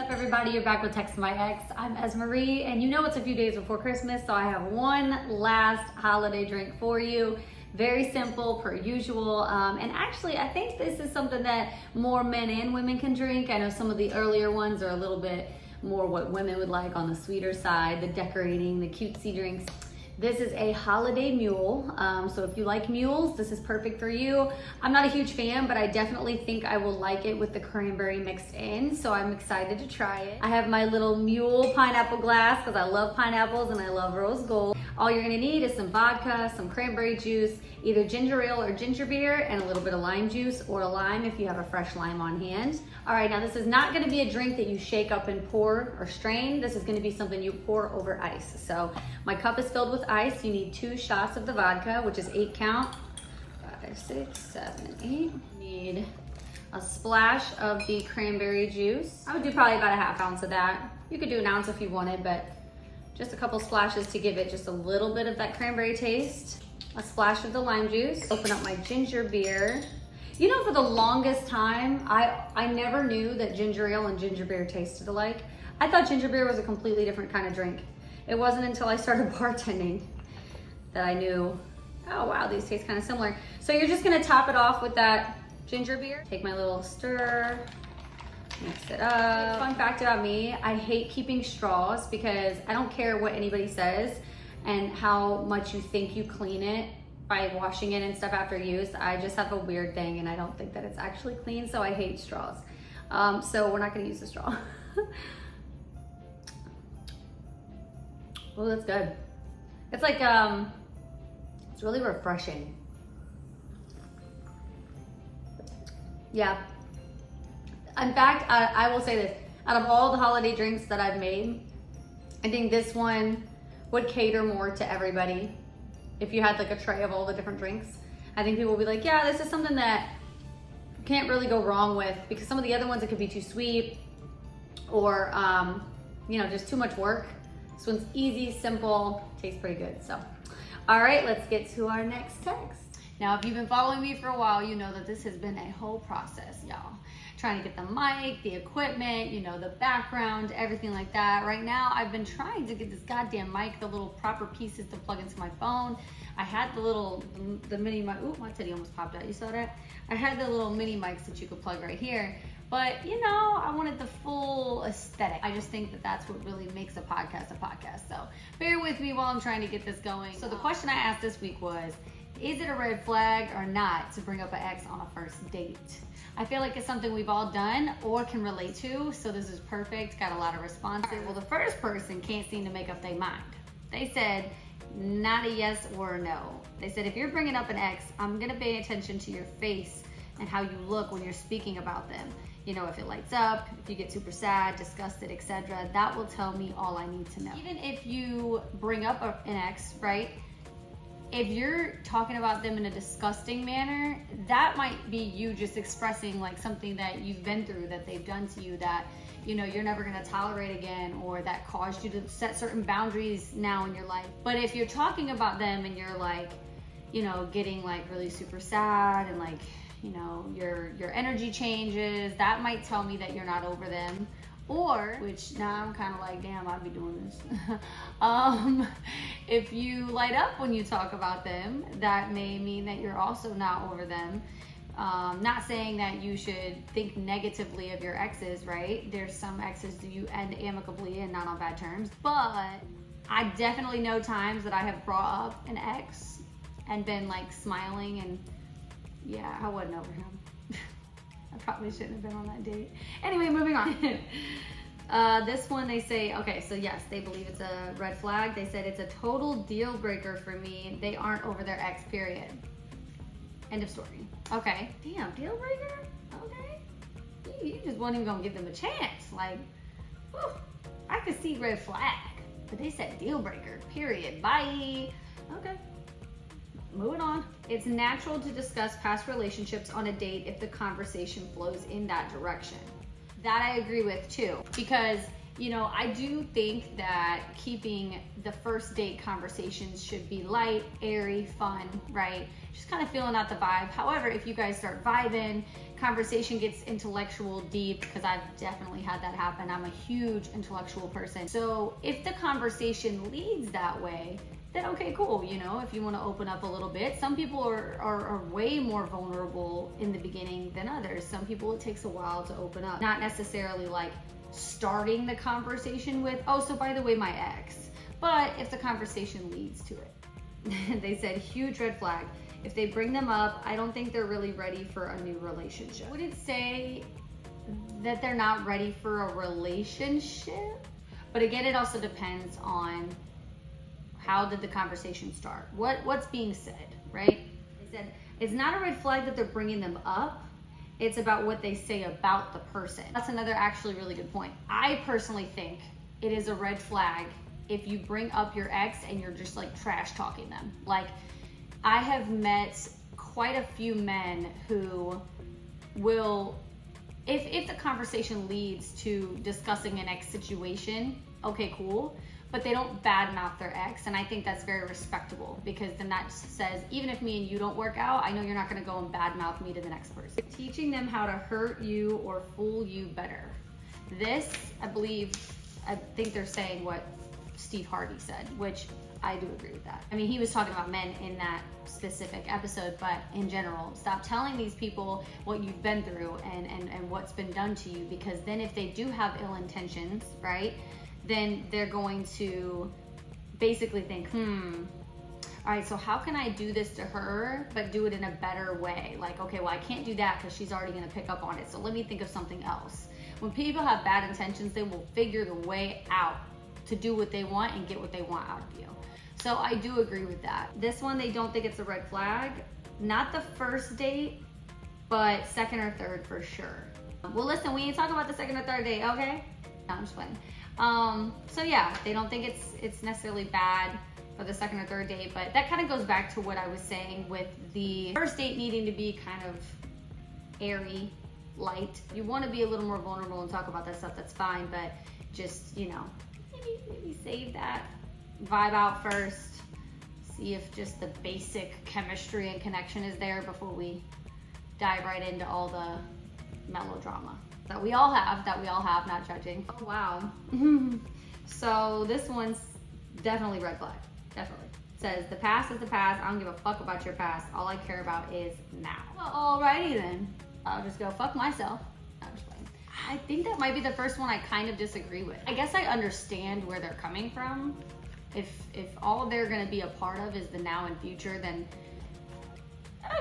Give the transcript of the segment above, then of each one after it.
What's up, everybody? You're back with Text My Ex. I'm Esmarie, and you know it's a few days before Christmas, so I have one last holiday drink for you. Very simple, per usual. And actually, I think this is something that more men and women can drink. I know some of the earlier ones are a little bit more what women would like on the sweeter side, the decorating, the cutesy drinks. This is a holiday mule, so if you like mules, this is perfect for you. I'm not a huge fan, but I definitely think I will like it with the cranberry mixed in, so I'm excited to try it. I have my little mule pineapple glass because I love pineapples and I love rose gold. All you're gonna need is some vodka, some cranberry juice, either ginger ale or ginger beer, and a little bit of lime juice or a lime if you have a fresh lime on hand. All right, now this is not gonna be a drink that you shake up and pour or strain. This is gonna be something you pour over ice. So my cup is filled with ice. You need 2 shots of the vodka, which is 8 count. 5, 6, 7, 8. You need a splash of the cranberry juice. I would do probably about a ½ ounce of that. You could do an ounce if you wanted, but just a couple splashes to give it just a little bit of that cranberry taste. A splash of the lime juice. Open up my ginger beer. You know, for the longest time, I never knew that ginger ale and ginger beer tasted alike. I thought ginger beer was a completely different kind of drink. It wasn't until I started bartending that I knew, oh wow, these taste kind of similar. So you're just gonna top it off with that ginger beer. Take my little stir, mix it up. Fun fact about me, I hate keeping straws because I don't care what anybody says and how much you think you clean it by washing it and stuff after use. I just have a weird thing and I don't think that it's actually clean, so I hate straws. So we're not gonna use the straw. Oh, that's good. It's like, it's really refreshing. Yeah. In fact, I will say this, out of all the holiday drinks that I've made, I think this one would cater more to everybody. If you had like a tray of all the different drinks, I think people will be like, yeah, this is something that you can't really go wrong with, because some of the other ones, it could be too sweet or, you know, just too much work. This one's easy, simple, tastes pretty good. So, all right, let's get to our next text. Now, if you've been following me for a while, you know that this has been a whole process, y'all. Trying to get the mic, the equipment, you know, the background, everything like that. Right now, I've been trying to get this goddamn mic, the little proper pieces to plug into my phone. I had the mini mic. Ooh, my titty almost popped out. You saw that? I had the little mini mics that you could plug right here. But, you know, I wanted the full aesthetic. I just think that that's what really makes a podcast. So bear with me while I'm trying to get this going. So the question I asked this week was, is it a red flag or not to bring up an ex on a first date? I feel like it's something we've all done or can relate to, so this is perfect. Got a lot of responses. Well, the first person can't seem to make up their mind. They said, not a yes or a no. They said, if you're bringing up an ex, I'm gonna pay attention to your face and how you look when you're speaking about them. You know, if it lights up, if you get super sad, disgusted, etc., that will tell me all I need to know. Even if you bring up an ex, right? If you're talking about them in a disgusting manner, that might be you just expressing like something that you've been through, that they've done to you, that, you know, you're never gonna tolerate again, or that caused you to set certain boundaries now in your life. But if you're talking about them and you're like, you know, getting like really super sad and like, you know, your energy changes, that might tell me that you're not over them. Or, which now I'm kind of like, damn, I'd be doing this. If you light up when you talk about them, that may mean that you're also not over them. Not saying that you should think negatively of your exes, right? There's some exes that you end amicably and not on bad terms. But I definitely know times that I have brought up an ex and been like smiling and yeah, I wasn't over him. I probably shouldn't have been on that date. Anyway, moving on. This one, they say, okay, so yes, they believe it's a red flag. They said it's a total deal breaker for me. They aren't over their ex, period. End of story. Okay. Damn, deal breaker? Okay. You just weren't even gonna give them a chance. Like, whew, I could see red flag, but they said deal breaker, period. Bye. Okay. Moving on. It's natural to discuss past relationships on a date if the conversation flows in that direction. That I agree with too, because You know, I do think that keeping the first date conversations should be light, airy, fun, right? Just kind of feeling out the vibe. However, if you guys start vibing, conversation gets intellectual, deep, because I've definitely had that happen. I'm a huge intellectual person. So if the conversation leads that way, then okay, cool. You know, if you want to open up a little bit, some people are way more vulnerable in the beginning than others. Some people, it takes a while to open up. Not necessarily like starting the conversation with, oh, so by the way, my ex. But if the conversation leads to it, they said huge red flag. If they bring them up, I don't think they're really ready for a new relationship. I wouldn't say that they're not ready for a relationship, but again, it also depends on how did the conversation start? What's being said, right? They said it's not a red flag that they're bringing them up. It's about what they say about the person. That's another actually really good point. I personally think it is a red flag if you bring up your ex and you're just like trash talking them. Like, I have met quite a few men who will, if the conversation leads to discussing an ex situation, okay, cool. But they don't badmouth their ex, and I think that's very respectable, because then that says, even if me and you don't work out, I know you're not gonna go and badmouth me to the next person. Teaching them how to hurt you or fool you better. This, I think they're saying what Steve Harvey said, which I do agree with that. I mean, he was talking about men in that specific episode, but in general, stop telling these people what you've been through and what's been done to you, because then if they do have ill intentions, right, then they're going to basically think, all right, so how can I do this to her, but do it in a better way? Like, okay, well, I can't do that because she's already gonna pick up on it, so let me think of something else. When people have bad intentions, they will figure the way out to do what they want and get what they want out of you. So I do agree with that. This one, they don't think it's a red flag. Not the first date, but second or third for sure. Well, listen, we ain't talking about the second or third date, okay? No, I'm just playing. So yeah, they don't think it's necessarily bad for the second or third date, but that kind of goes back to what I was saying with the first date needing to be kind of airy, light. You want to be a little more vulnerable and talk about that stuff, that's fine, but just, you know, maybe save that vibe out first, see if just the basic chemistry and connection is there before we dive right into all the melodrama that we all have, not judging. Oh, wow. So this one's definitely red flag, definitely. It says, the past is the past, I don't give a fuck about your past, all I care about is now. Well, alrighty then, I'll just go fuck myself. No, I'm just playing. I think that might be the first one I kind of disagree with. I guess I understand where they're coming from. If all they're gonna be a part of is the now and future, then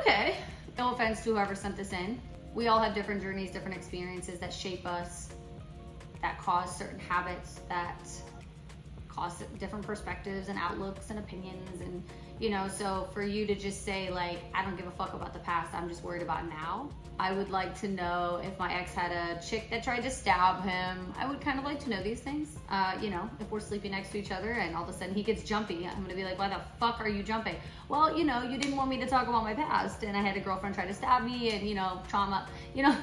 okay. No offense to whoever sent this in. We all have different journeys, different experiences that shape us, that cause certain habits, that cause different perspectives and outlooks and opinions, and you know, so for you to just say like, I don't give a fuck about the past, I'm just worried about now. I would like to know if my ex had a chick that tried to stab him. I would kind of like to know these things. You know, if we're sleeping next to each other and all of a sudden he gets jumpy, I'm gonna be like, why the fuck are you jumping? Well, you know, you didn't want me to talk about my past, and I had a girlfriend try to stab me, and you know, trauma, you know.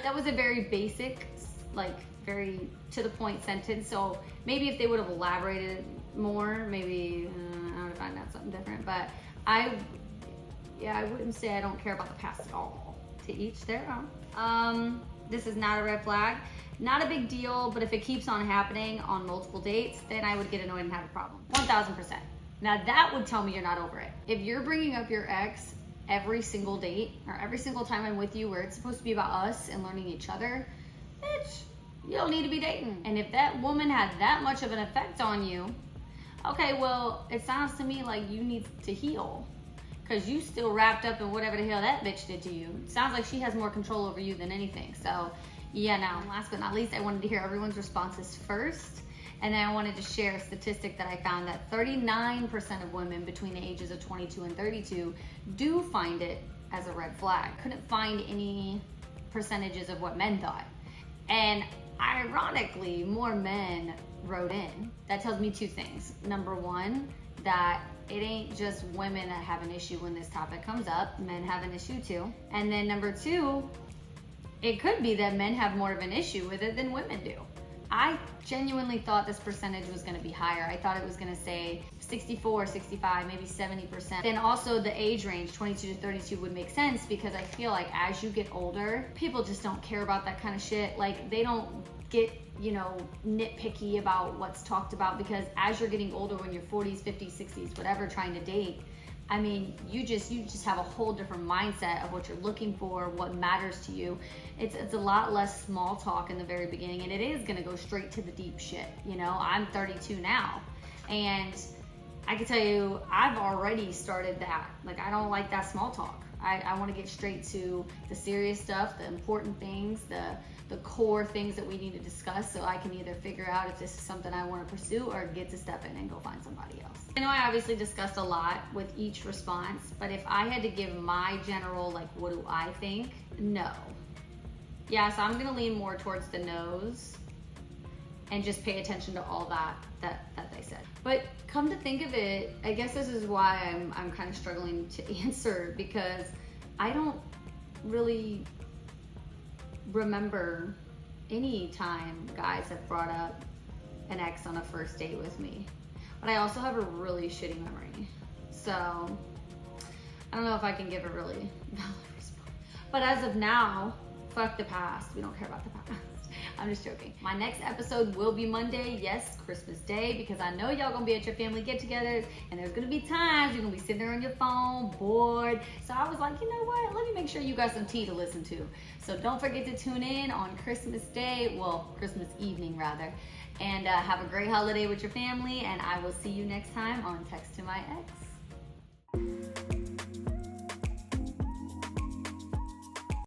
That was a very basic, like very to the point sentence. So maybe if they would have elaborated more, maybe I would find out something different. But I wouldn't say I don't care about the past at all. To each their own. This is not a red flag. Not a big deal, but if it keeps on happening on multiple dates, then I would get annoyed and have a problem. 1000%. Now that would tell me you're not over it. If you're bringing up your ex every single date or every single time I'm with you where it's supposed to be about us and learning each other, bitch, you don't need to be dating. And if that woman had that much of an effect on you, okay, well, it sounds to me like you need to heal, because you still wrapped up in whatever the hell that bitch did to you. It sounds like she has more control over you than anything. So yeah, now last but not least, I wanted to hear everyone's responses first. And then I wanted to share a statistic that I found that 39% of women between the ages of 22 and 32 do find it as a red flag. Couldn't find any percentages of what men thought. And ironically, more men wrote in. That tells me two things. Number one, that it ain't just women that have an issue when this topic comes up. Men have an issue too. And then number two, it could be that men have more of an issue with it than women do. I genuinely thought this percentage was going to be higher. I thought it was going to say 64, 65, maybe 70%. Then also the age range, 22 to 32 would make sense, because I feel like as you get older, people just don't care about that kind of shit. Like, they don't get, you know, nitpicky about what's talked about, because as you're getting older, when you're 40s, 50s, 60s, whatever, trying to date, I mean, you just have a whole different mindset of what you're looking for, what matters to you. It's a lot less small talk in the very beginning, and it is gonna go straight to the deep shit. You know, I'm 32 now, and I can tell you, I've already started that. Like, I don't like that small talk. I want to get straight to the serious stuff, the important things, the core things that we need to discuss, so I can either figure out if this is something I want to pursue or get to step in and go find somebody else. I know I obviously discussed a lot with each response, but if I had to give my general, like, what do I think? No. Yeah, so I'm gonna lean more towards the no's and just pay attention to all that they said. But come to think of it, I guess this is why I'm kind of struggling to answer, because I don't really remember any time guys have brought up an ex on a first date with me. But I also have a really shitty memory. So I don't know if I can give a really valid response. But as of now, fuck the past. We don't care about the past. I'm just joking. My next episode will be Monday, yes, Christmas Day, because I know y'all gonna be at your family get-togethers, and there's gonna be times you're gonna be sitting there on your phone, bored. So I was like, you know what? Let me make sure you got some tea to listen to. So don't forget to tune in on Christmas Day, well, Christmas evening rather, and have a great holiday with your family, and I will see you next time on Text to My Ex.